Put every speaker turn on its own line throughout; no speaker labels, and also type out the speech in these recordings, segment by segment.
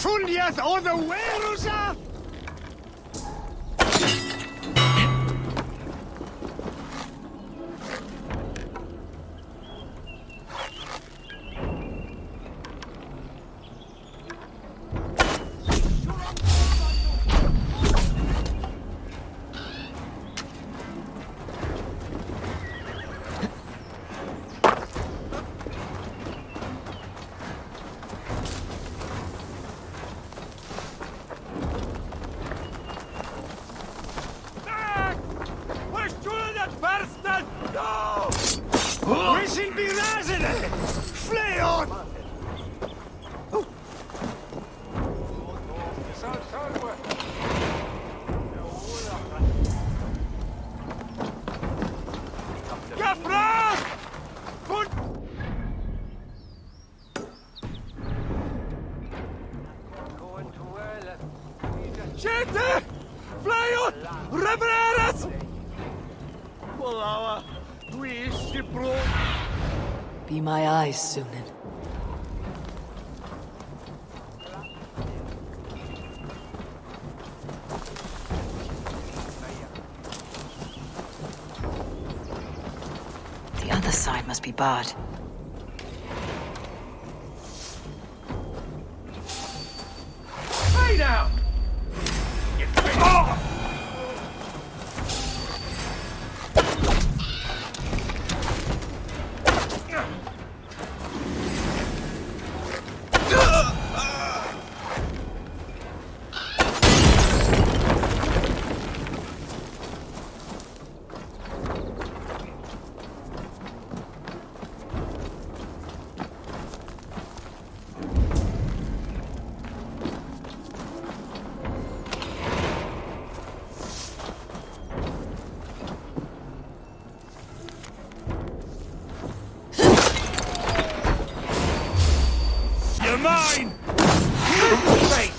Tulliath or the Werusa! Wysin bi razene! Flay on! Gafras! Siete! Flay on! Rebreras! Polała!
Be my eyes, Sunan. The other side must be barred.
Hey now! Oh! You're mine! Wait!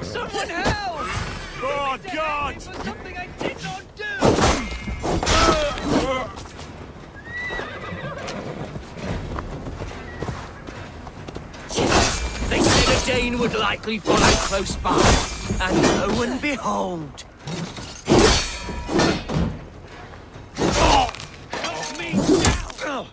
Someone help!
Oh, God!
For something I did not do!
They said a Dane would likely follow close by, and lo and behold.
Help me now!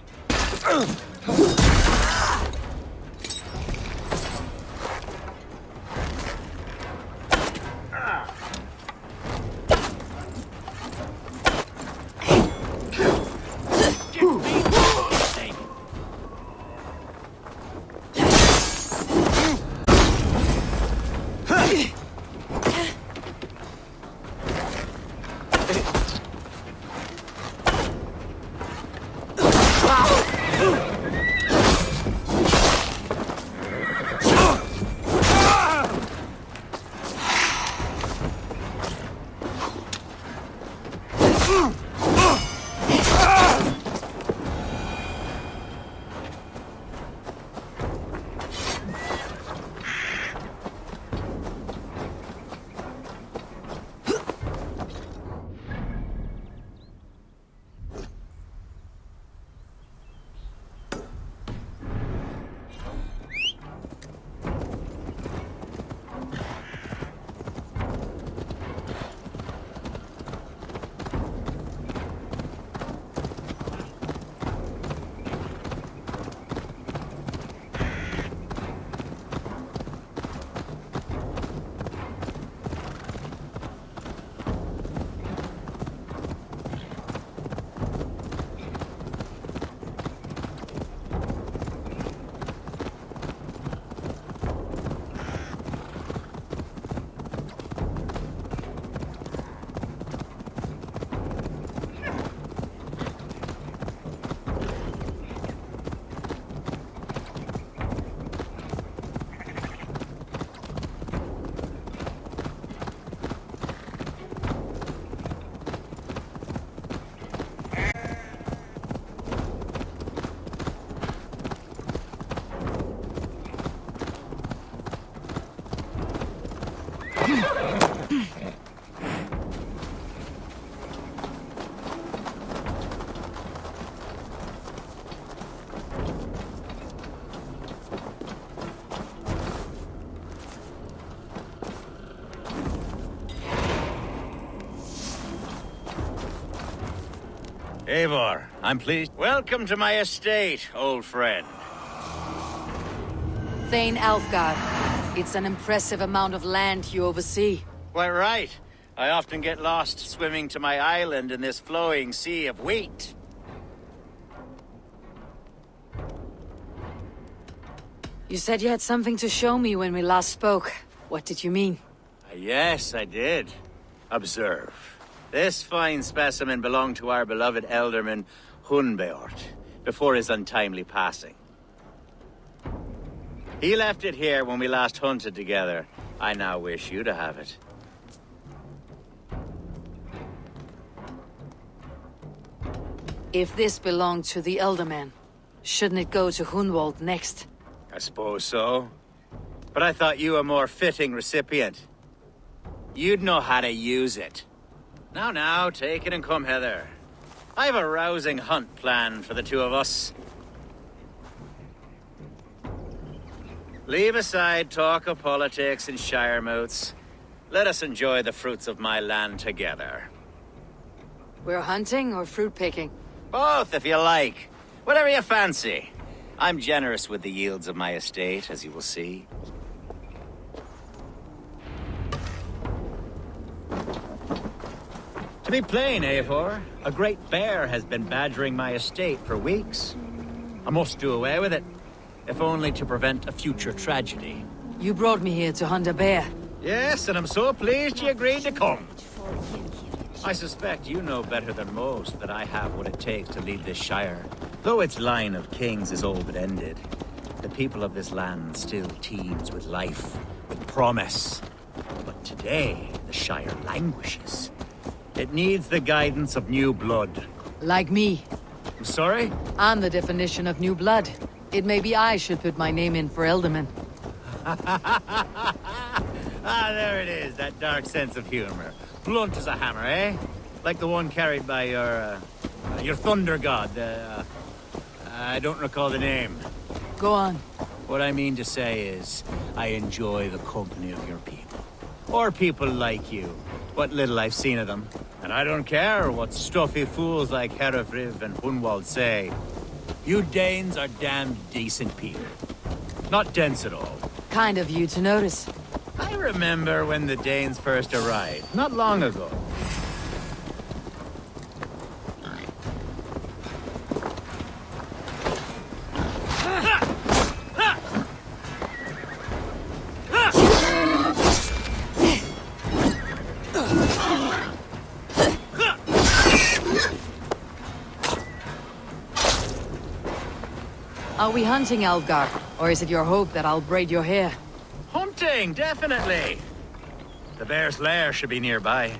Eivor, I'm pleased. Welcome to my estate, old friend.
Thane Alfgar. It's an impressive amount of land you oversee.
Quite right. I often get lost swimming to my island in this flowing sea of wheat.
You said you had something to show me when we last spoke. What did you mean?
Yes, I did. Observe. This fine specimen belonged to our beloved elderman, Hunbeort, before his untimely passing. He left it here when we last hunted together. I now wish you to have it.
If this belonged to the Elderman, shouldn't it go to Hunwald next?
I suppose so. But I thought you a more fitting recipient. You'd know how to use it. Now, take it and come hither. I've a rousing hunt planned for the two of us. Leave aside talk of politics and shire moots. Let us enjoy the fruits of my land together.
We're hunting or fruit picking?
Both, if you like. Whatever you fancy. I'm generous with the yields of my estate, as you will see. To be plain, Eivor, a great bear has been badgering my estate for weeks. I must do away with it, if only to prevent a future tragedy.
You brought me here to hunt a bear.
Yes, and I'm so pleased you agreed to come. I suspect you know better than most that I have what it takes to lead this shire. Though its line of kings is all but ended, the people of this land still teems with life, with promise. But today, the shire languishes. It needs the guidance of new blood.
Like me.
I'm sorry?
I'm the definition of new blood. It may be I should put my name in for Elderman.
Ah, there it is, that dark sense of humor. Blunt as a hammer, eh? Like the one carried by your thunder god, I don't recall the name.
Go on.
What I mean to say is, I enjoy the company of your people. Or people like you. What little I've seen of them. And I don't care what stuffy fools like Herefriv and Hunwald say. You Danes are damned decent people. Not dense at all.
Kind of you to notice.
I remember when the Danes first arrived, not long ago.
Are we hunting, Alfgar? Or is it your hope that I'll braid your hair?
Hunting, definitely. The bear's lair should be nearby.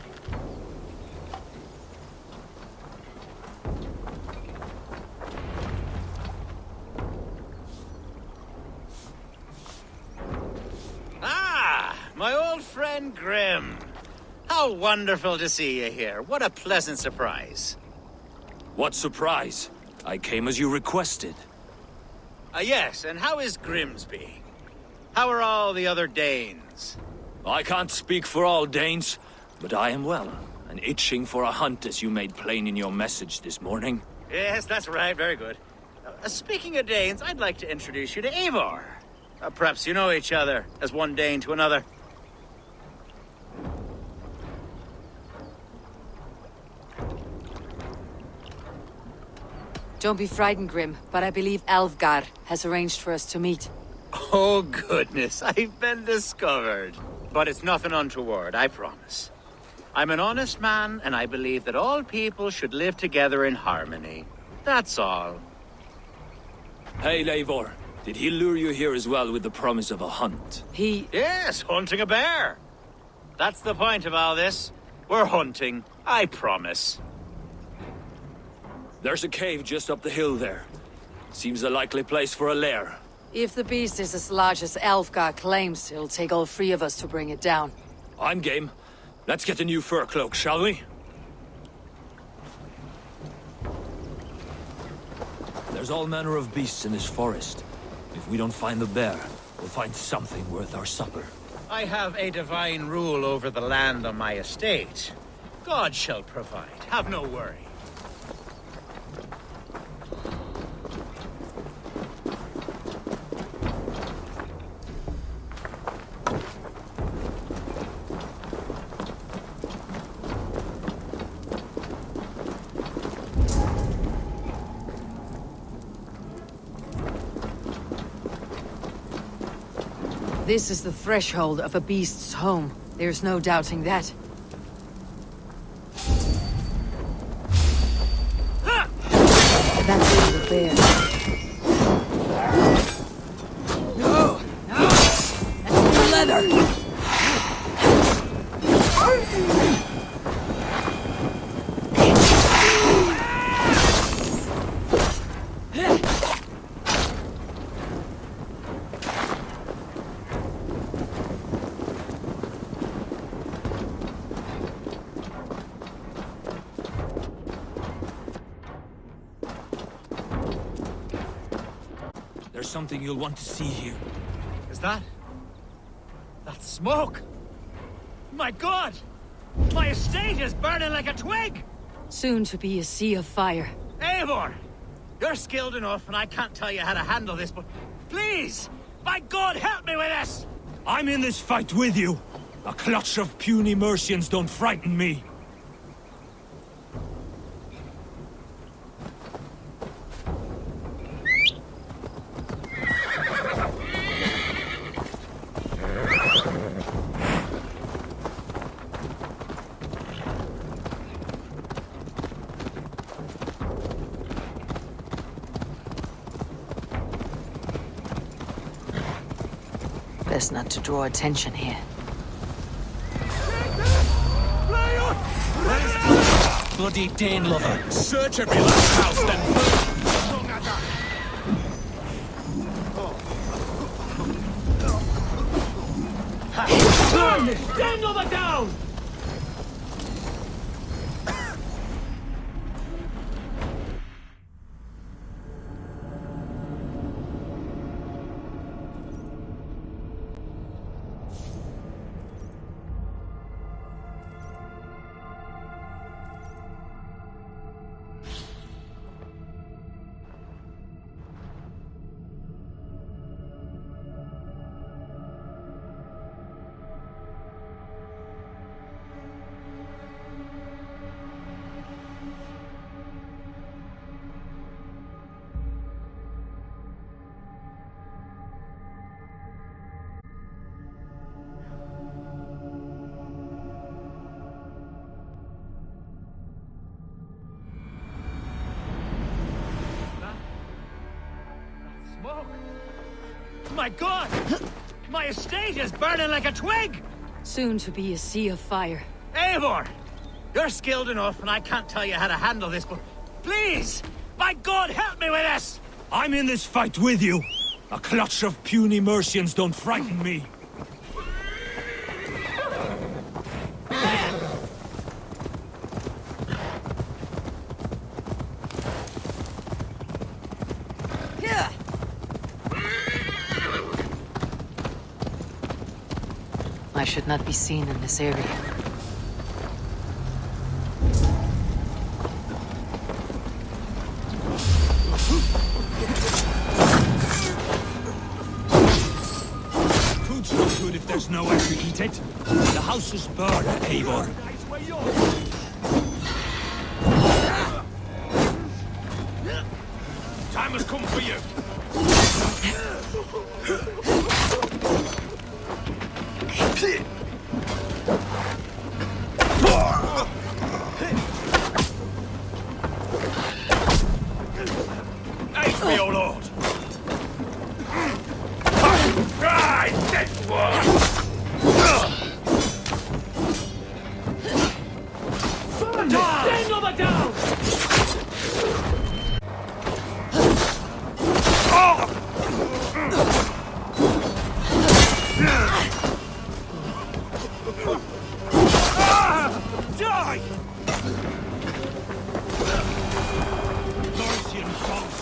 Ah, my old friend Grim. How wonderful to see you here. What a pleasant surprise.
What surprise? I came as you requested.
Yes, and how is Grimsby? How are all the other Danes?
I can't speak for all Danes, but I am well, and itching for a hunt as you made plain in your message this morning.
Yes, that's right. Very good. Speaking of Danes, I'd like to introduce you to Eivor. Perhaps you know each other, as one Dane to another.
Don't be frightened, Grim, but I believe Alfgar has arranged for us to meet.
Oh, goodness, I've been discovered. But it's nothing untoward, I promise. I'm an honest man, and I believe that all people should live together in harmony. That's all.
Hey, Eivor, did he lure you here as well with the promise of a hunt?
Yes, hunting a bear. That's the point of all this. We're hunting, I promise.
There's a cave just up the hill there. Seems a likely place for a lair.
If the beast is as large as Alfgar claims, it'll take all three of us to bring it down.
I'm game. Let's get a new fur cloak, shall we? There's all manner of beasts in this forest. If we don't find the bear, we'll find something worth our supper.
I have a divine rule over the land on my estate. God shall provide, have no worry.
This is the threshold of a beast's home. There's no doubting that. That's the bear.
No! No! That's leather!
There's something you'll want to see here.
Is that? That's smoke! My God! My estate is burning like a twig!
Soon to be a sea of fire.
Eivor! You're skilled enough, and I can't tell you how to handle this, but please! My God, help me with this!
I'm in this fight with you. A clutch of puny Mercians don't frighten me.
Best not to draw attention here.
Bloody Dane lover. Search every last house, then burn.
Burn this Dane lover down!
Smoke! My God! My estate is burning like a twig!
Soon to be a sea of fire.
Eivor! You're skilled enough, and I can't tell you how to handle this, but please! My God, help me with this!
I'm in this fight with you. A clutch of puny Mercians don't frighten me.
I should not be seen in this area.
Food's no good if there's nowhere to eat it. The house is burned, Eivor. Time has come for you. Aid me, O Lord! This one!
Dane lover down!
Die! Mercian false!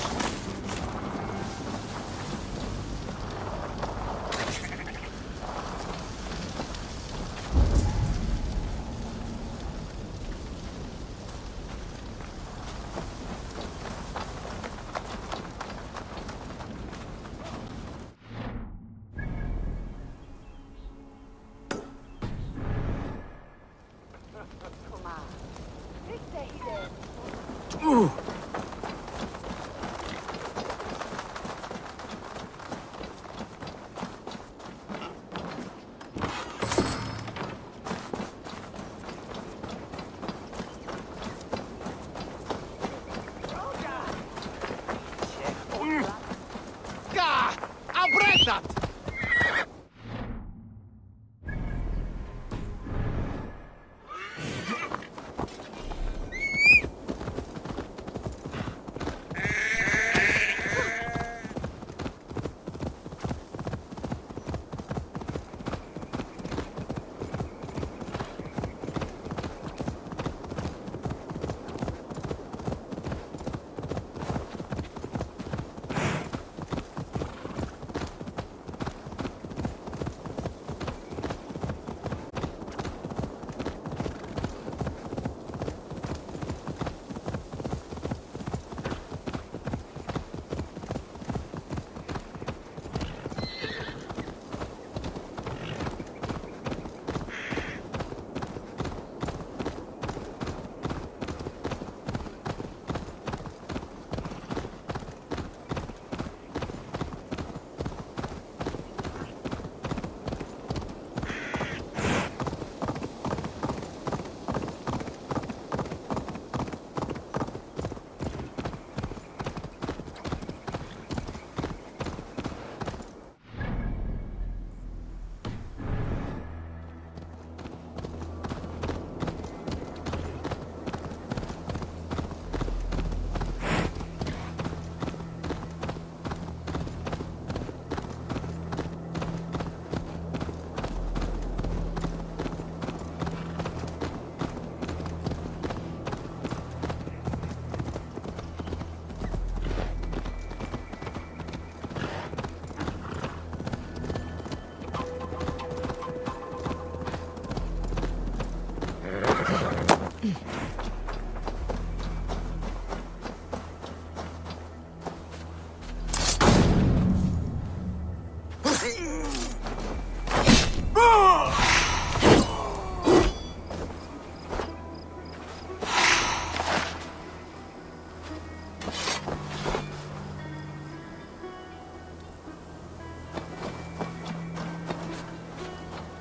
The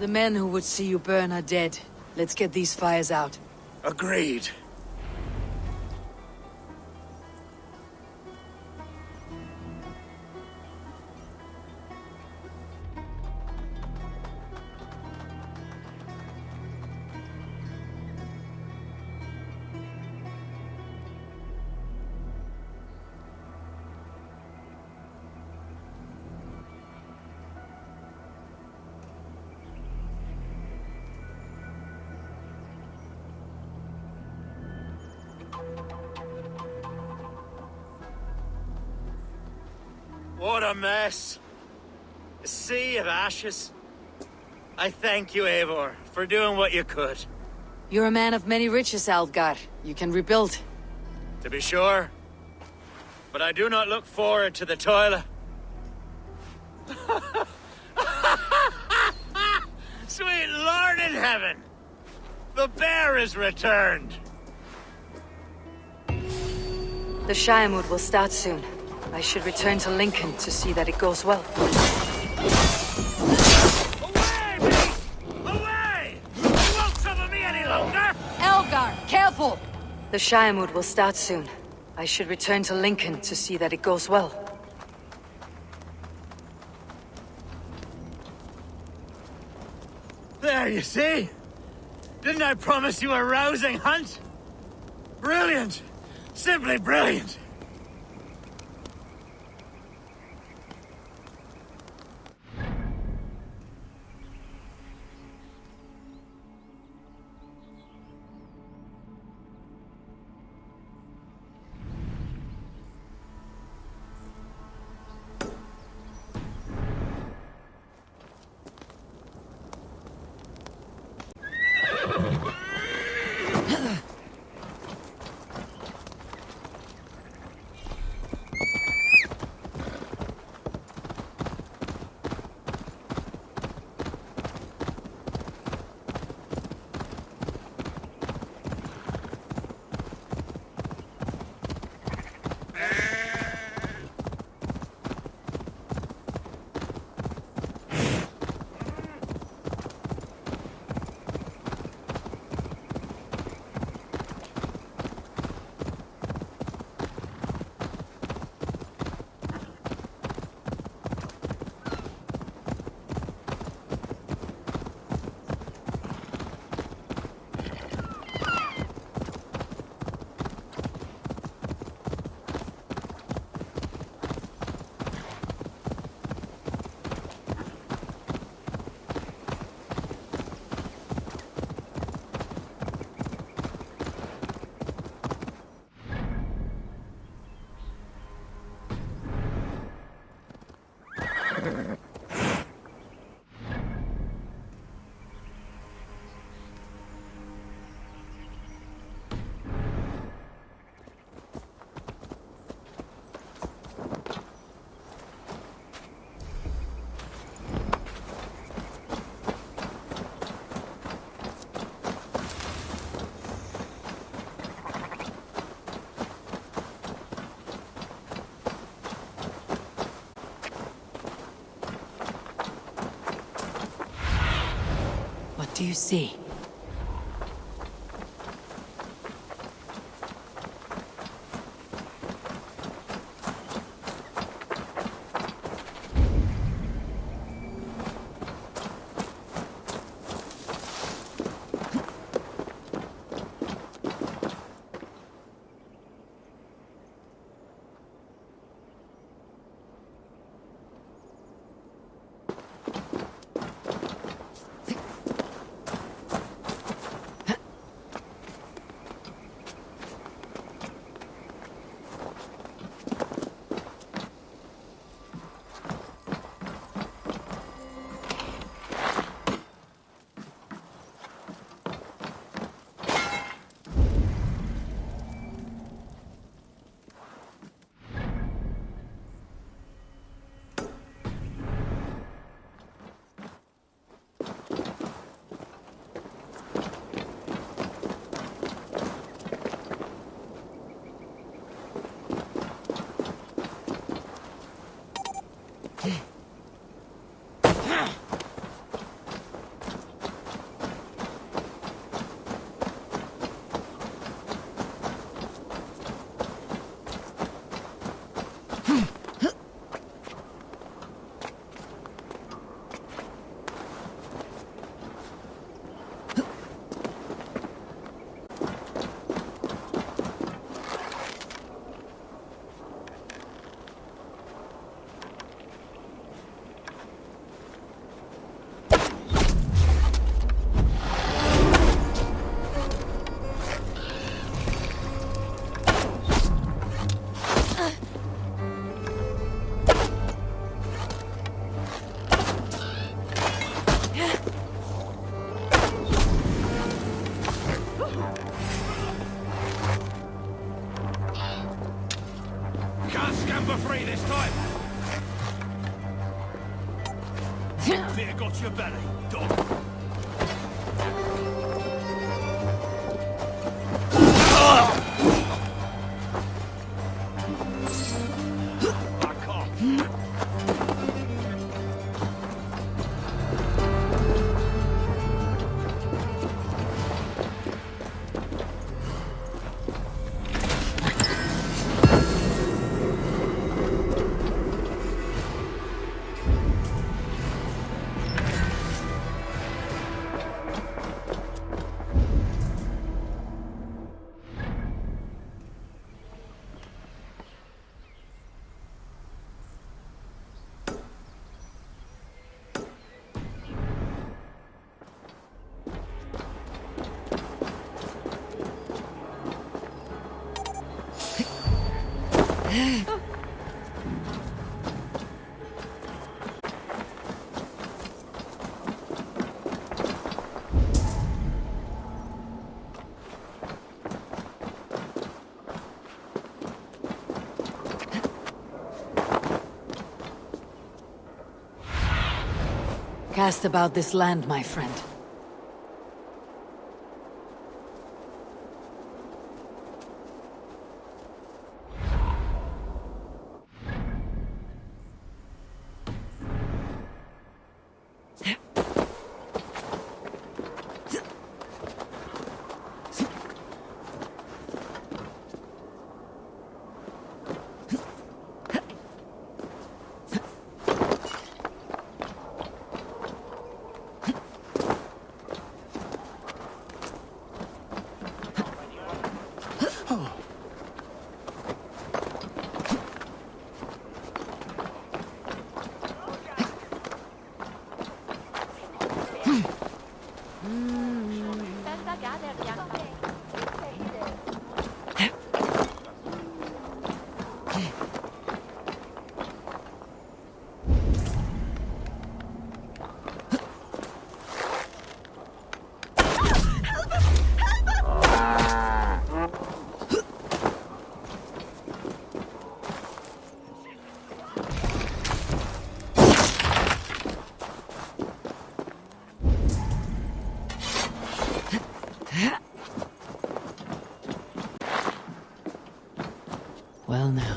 men who would see you burn are dead. Let's get these fires out.
Agreed. What a mess. A sea of ashes. I thank you, Eivor, for doing what you could.
You're a man of many riches, Algar. You can rebuild.
To be sure. But I do not look forward to the toil. Sweet Lord in heaven! The bear is returned!
The Shiremood will start soon. I should return to Lincoln to see that it goes well.
Away, beast! Away! You won't trouble me any longer!
Algar, careful! The Shiremood will start soon. I should return to Lincoln to see that it goes well.
There, you see? Didn't I promise you a rousing hunt? Brilliant! Simply brilliant!
What do you see?
for free this time. Beer got your belly, dog. Back off.
Cast about this land, my friend. Well now.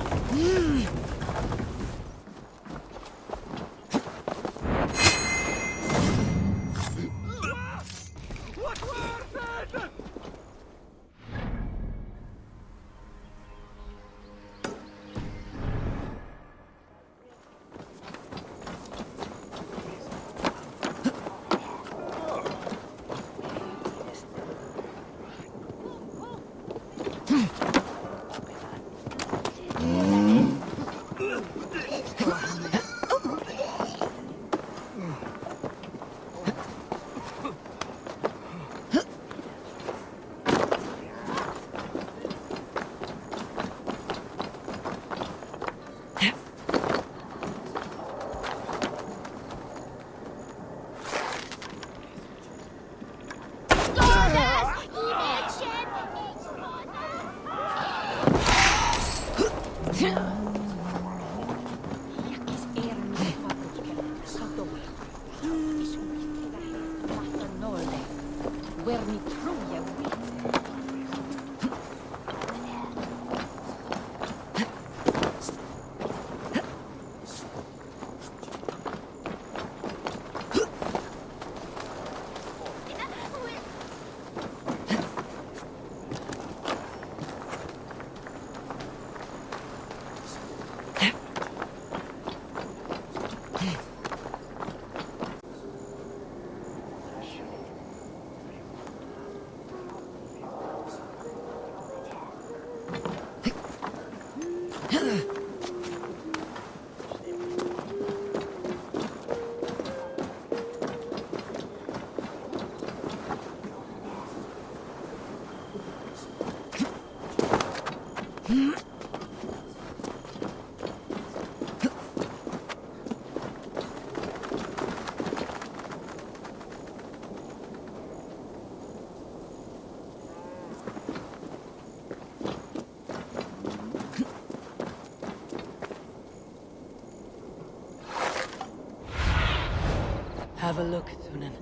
have a look, Thunen.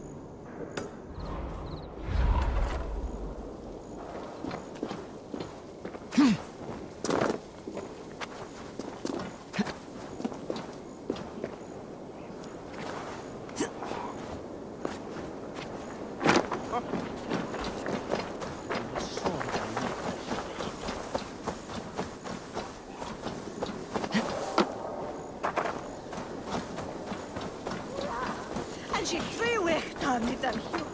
En sé tríhuicht an ní an hiú.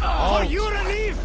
Oh, you relief!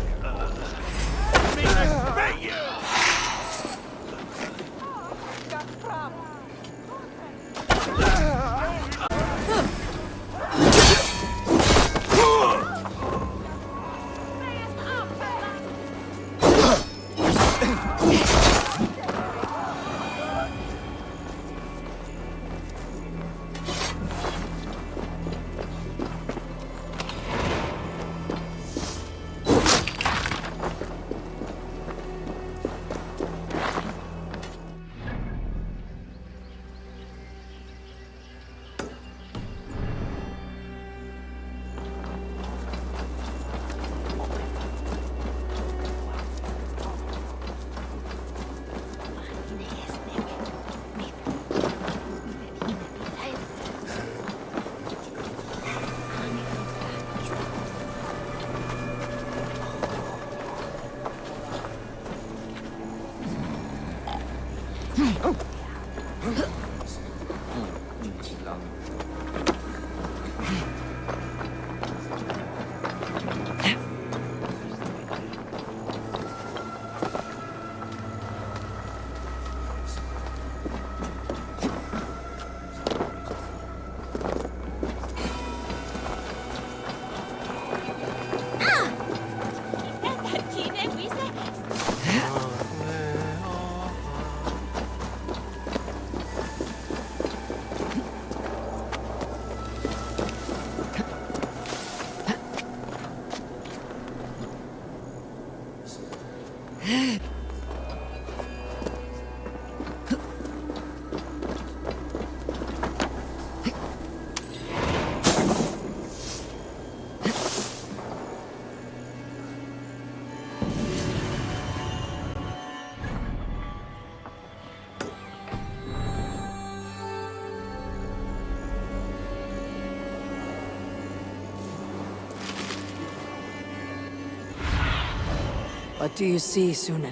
What do you see, Sunan?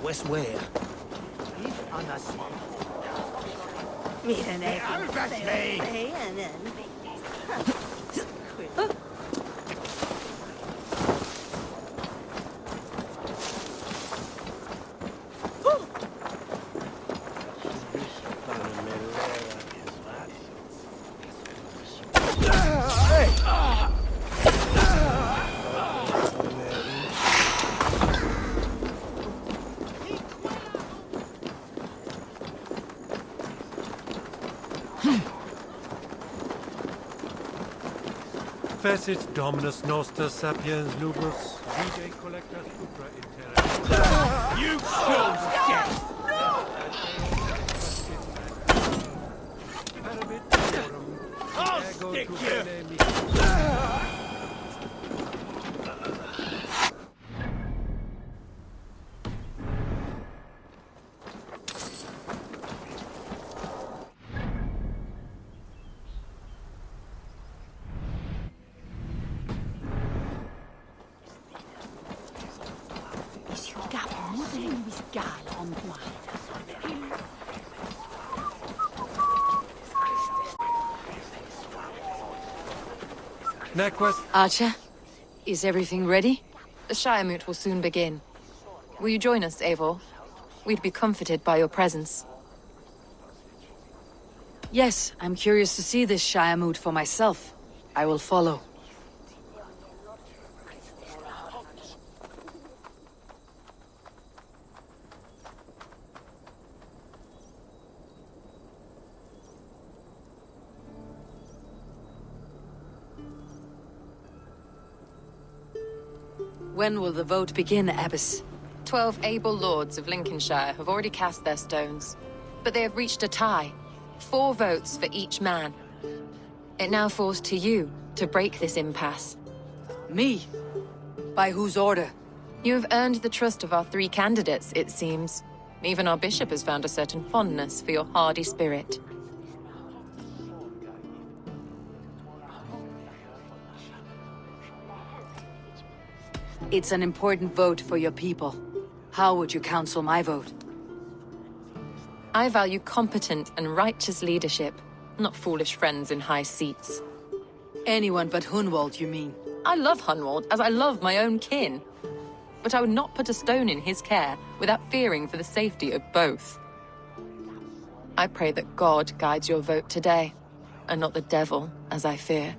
West where?
Miren,
Presit Dominus Noster Sapiens Lubus, Vide Collector Supra Intera.
You chose death! I'll stick you!
Nequest.
Archer, is everything ready?
The Shiremoot will soon begin. Will you join us, Eivor? We'd be comforted by your presence.
Yes, I'm curious to see this Shiremoot for myself. I will follow. When will the vote begin, Abbess?
12 able lords of Lincolnshire have already cast their stones, but they have reached a tie. 4 votes for each man. It now falls to you to break this impasse.
Me? By whose order?
You have earned the trust of our 3 candidates, it seems. Even our bishop has found a certain fondness for your hardy spirit.
It's an important vote for your people. How would you counsel my vote?
I value competent and righteous leadership, not foolish friends in high seats.
Anyone but Hunwald, you mean?
I love Hunwald as I love my own kin. But I would not put a stone in his care without fearing for the safety of both. I pray that God guides your vote today, and not the devil, as I fear.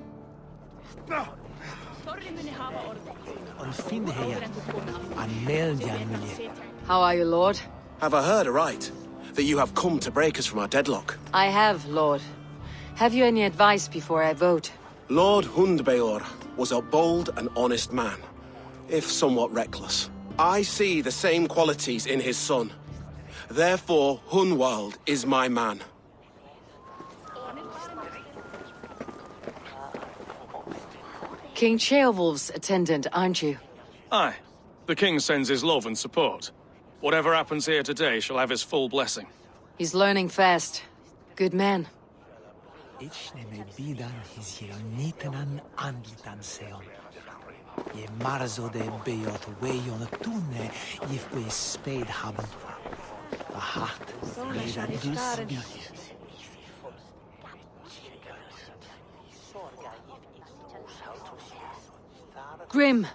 How are you, Lord?
Have I heard aright? That you have come to break us from our deadlock?
I have, Lord. Have you any advice before I vote?
Lord Hundbeor was a bold and honest man, if somewhat reckless. I see the same qualities in his son. Therefore, Hunwald is my man.
King Ceolwulf's attendant, aren't you?
Aye. The king sends his love and support. Whatever happens here today shall have his full blessing.
He's learning fast. Good man. Grim,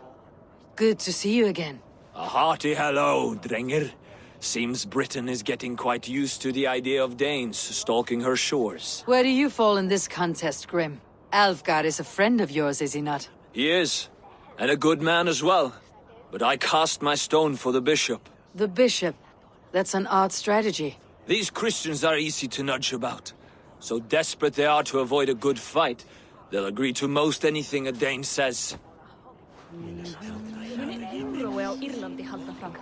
good to see you again.
A hearty hello, Drenger. Seems Britain is getting quite used to the idea of Danes stalking her shores.
Where do you fall in this contest, Grim? Alfgar is a friend of yours, is he not?
He is, and a good man as well. But I cast my stone for the bishop.
The bishop? That's an odd strategy.
These Christians are easy to nudge about. So desperate they are to avoid a good fight, they'll agree to most anything a Dane says.
Írlandi halda fram.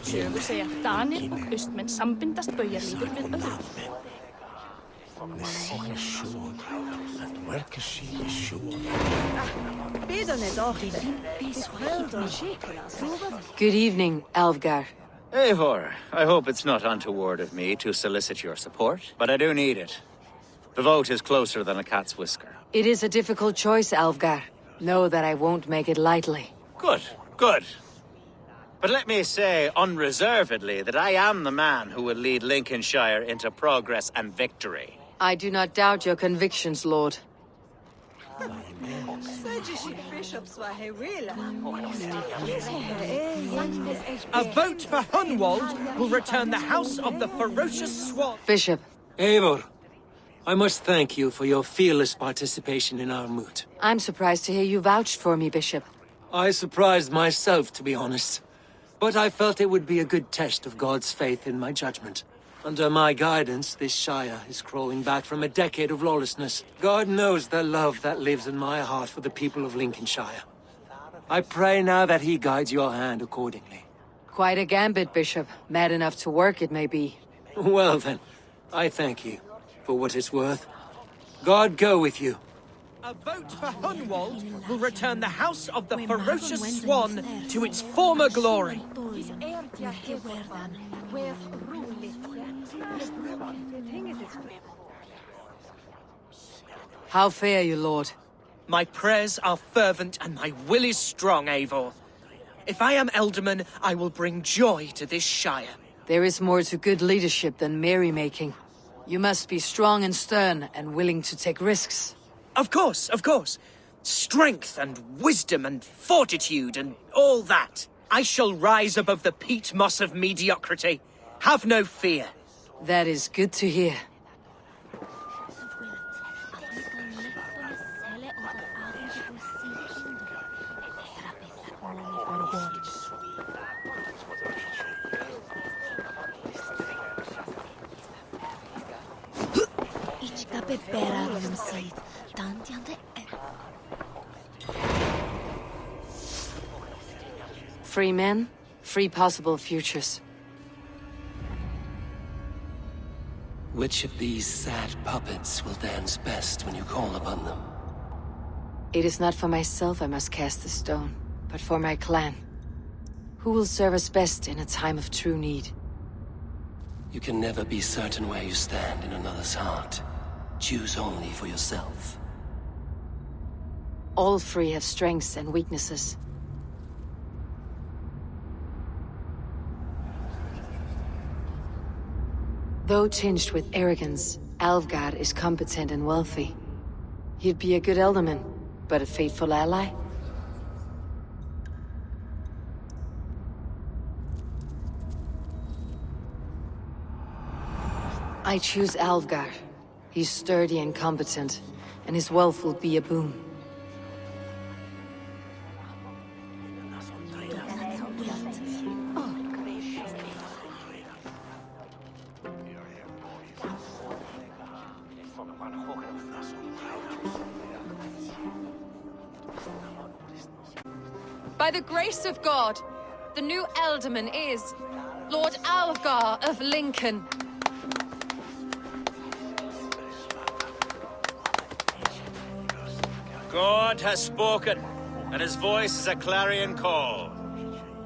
Sögur segja að Danir og austmenn sambindast baujarlífur við öðrum.
Good evening, Alfgar.
Eivor, I hope it's not untoward of me to solicit your support, but I do need it. The vote is closer than a cat's whisker.
It is a difficult choice, Alfgar. Know that I won't make it lightly.
Good, good. But let me say unreservedly that I am the man who will lead Lincolnshire into progress and victory.
I do not doubt your convictions, Lord.
A vote for Hunwald will return the House of the Ferocious Swan.
Bishop.
Eivor, I must thank you for your fearless participation in our moot.
I'm surprised to hear you vouched for me, Bishop.
I surprised myself, to be honest. But I felt it would be a good test of God's faith in my judgment. Under my guidance, this Shire is crawling back from a decade of lawlessness. God knows the love that lives in my heart for the people of Lincolnshire. I pray now that he guides your hand accordingly.
Quite a gambit, Bishop. Mad enough to work, it may be.
Well then, I thank you for what it's worth. God go with you.
A vote for Hunwald will return the House of the Ferocious Swan to its former glory.
How fare you, Lord?
My prayers are fervent and my will is strong, Eivor. If I am Elderman, I will bring joy to this Shire.
There is more to good leadership than merrymaking. You must be strong and stern and willing to take risks.
Of course, of course. Strength and wisdom and fortitude and all that. I shall rise above the peat moss of mediocrity. Have no fear.
That is good to hear. Free men, free possible futures.
Which of these sad puppets will dance best when you call upon them?
It is not for myself I must cast the stone, but for my clan. Who will serve us best in a time of true need?
You can never be certain where you stand in another's heart. Choose only for yourself.
All three have strengths and weaknesses. Though tinged with arrogance, Alfgard is competent and wealthy. He'd be a good Elderman, but a faithful ally? I choose Alfgard. He's sturdy and competent, and his wealth will be a boon.
By the grace of God, the new Elderman is Lord Alfgar of Lincoln.
God has spoken, and his voice is a clarion call.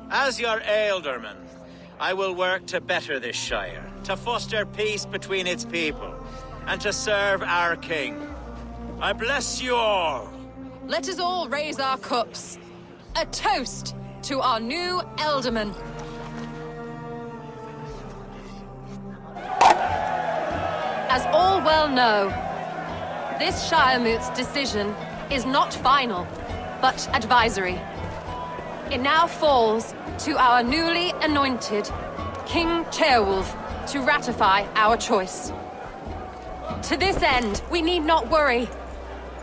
As your Ealdorman, I will work to better this Shire, to foster peace between its people, and to serve our king. I bless you all.
Let us all raise our cups. A toast to our new Elderman. As all well know, this Shiremoot's decision is not final, but advisory. It now falls to our newly anointed King Ceolwulf to ratify our choice. To this end, we need not worry.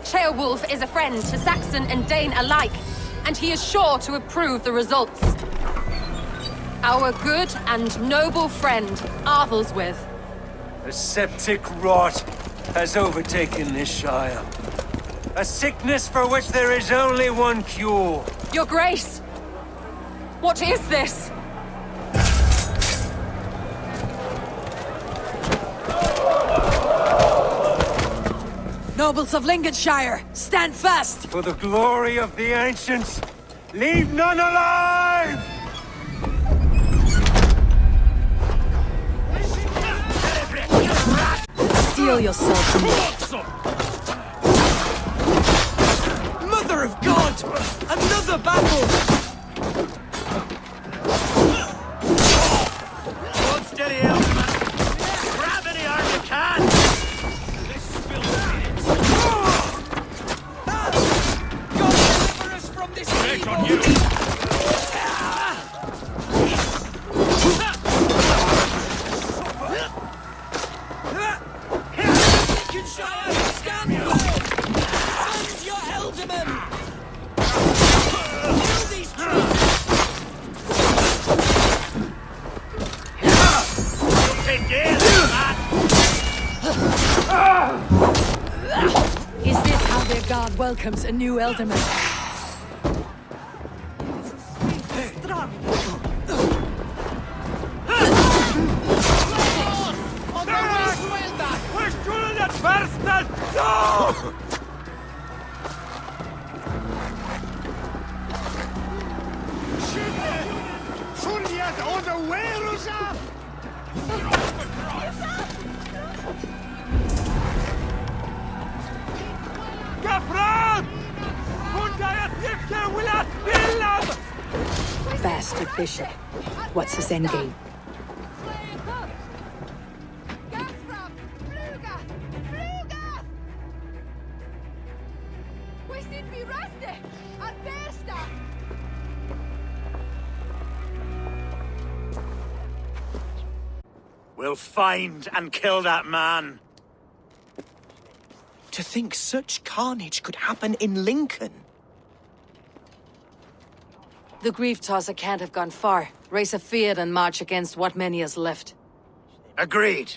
Ceolwulf is a friend to Saxon and Dane alike, and he is sure to approve the results. Our good and noble friend, Arthelswith.
A septic rot has overtaken this Shire. A sickness for which there is only one cure.
Your Grace! What is this?
Nobles of Lincolnshire, stand fast!
For the glory of the ancients, leave none alive!
Steel yourself from me.
Mother of God! Another battle!
Hold steady, Ealdorman. Grab any arm you can!
God deliver us from this evil!
On you!
Lincolnshire, stand up! Send your Elderman! Kill these traitors!
Take it!
comes a new elderman.
Strong.
Bastard bishop. What's his endgame?
We'll find and kill that man.
To think such carnage could happen in Lincoln.
The grief tosser can't have gone far. Raise a field and march against what many is left.
Agreed.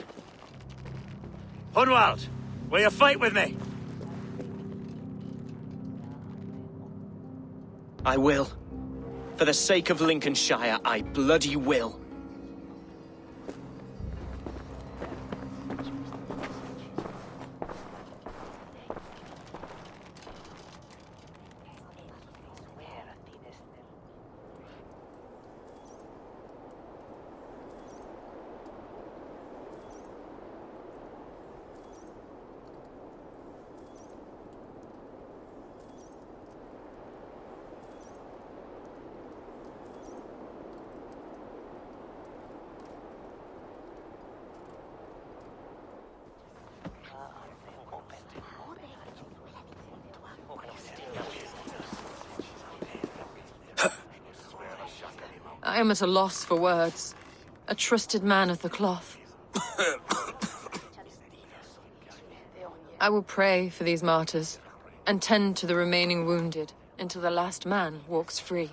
Hunwald, will you fight with me?
I will. For the sake of Lincolnshire, I bloody will.
I am at a loss for words. A trusted man of the cloth. I will pray for these martyrs, and tend to the remaining wounded, until the last man walks free.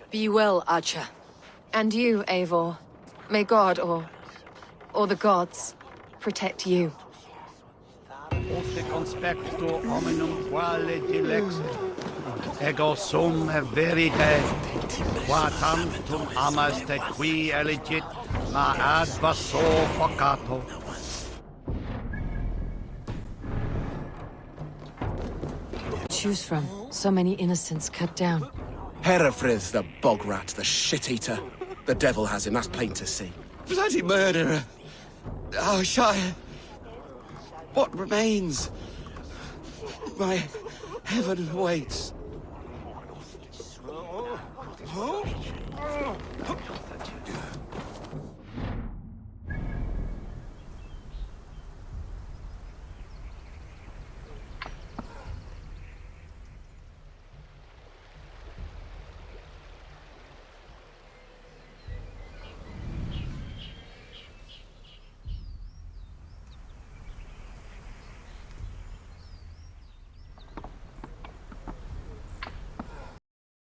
Be well, Archer.
And you, Eivor. May God, or the gods, protect you.
Oste conspecto hominum quale dilexit. Ego sum verite, qua tantum amaste qui elegit, ma ad vaso focato.
Choose from. So many innocents cut down.
Herefrith, the bog rat, the shit-eater. The devil has him, that's plain to see.
Bloody murderer! Our Shire! What remains? My heaven waits. Huh?